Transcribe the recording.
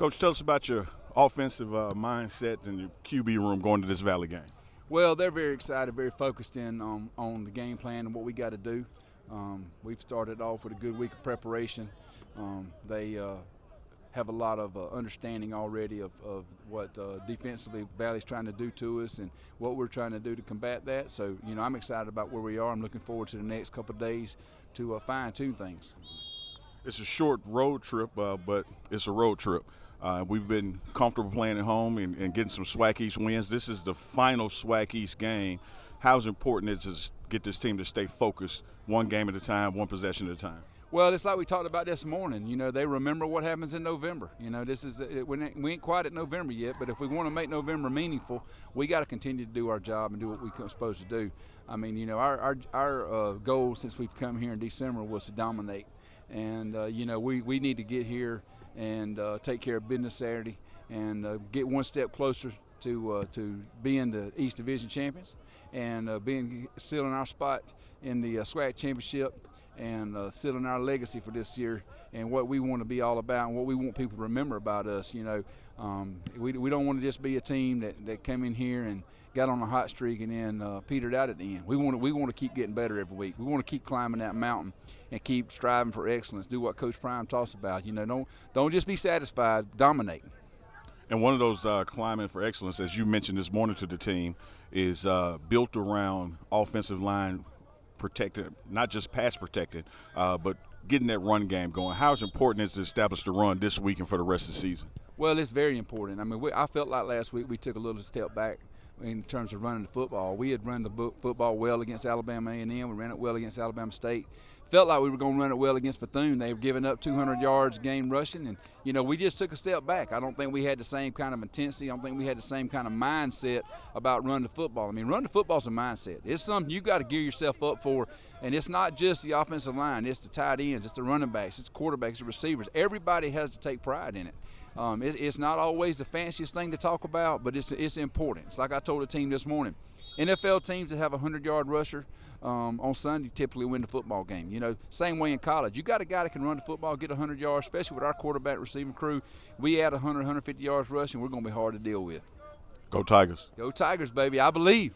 Coach, tell us about your offensive mindset and your QB room going to this Valley game. Well, they're very excited, very focused in on the game plan and what we got to do. We've started off with a good week of preparation. They have a lot of understanding already of what defensively Valley's trying to do to us and what we're trying to do to combat that. So, I'm excited about where we are. I'm looking forward to the next couple of days to fine-tune things. It's a short road trip, but it's a road trip. We've been comfortable playing at home and getting some SWAC East wins. This is the final SWAC East game. How important is it to get this team to stay focused one game at a time, one possession at a time? Well, it's like we talked about this morning. They remember what happens in November. We ain't quite at November yet, but if we want to make November meaningful, we got to continue to do our job and do what we're supposed to do. I mean, our goal since we've come here in December was to dominate. And, we need to get here and take care of business Saturday and get one step closer to being the East Division champions and being still in our spot in the SWAC championship and still in our legacy for this year and what we want to be all about and what we want people to remember about us. We don't want to just be a team that came in here and got on a hot streak and then petered out at the end. We want to keep getting better every week. We want to keep climbing that mountain and keep striving for excellence. Do what Coach Prime talks about. Don't just be satisfied. Dominate. And one of those climbing for excellence, as you mentioned this morning to the team, is built around offensive line protected, not just pass protected, but getting that run game going. How important is it to establish the run this week and for the rest of the season? Well, it's very important. I mean, I felt like last week we took a little step back in terms of running the football. We had run the football well against Alabama A&M. We ran it well against Alabama State. Felt like we were going to run it well against Bethune. They were giving up 200 yards game rushing, and, we just took a step back. I don't think we had the same kind of intensity. I don't think we had the same kind of mindset about running the football. I mean, running the football is a mindset. It's something you got to gear yourself up for, and it's not just the offensive line. It's the tight ends. It's the running backs. It's the quarterbacks, the receivers. Everybody has to take pride in it. It's not always the fanciest thing to talk about, but it's important. It's like I told the team this morning. NFL teams that have a 100-yard rusher on Sunday typically win the football game. Same way in college. You got a guy that can run the football, get 100 yards, especially with our quarterback receiving crew. We add 100, 150 yards rushing, we're going to be hard to deal with. Go Tigers. Go Tigers, baby. I believe.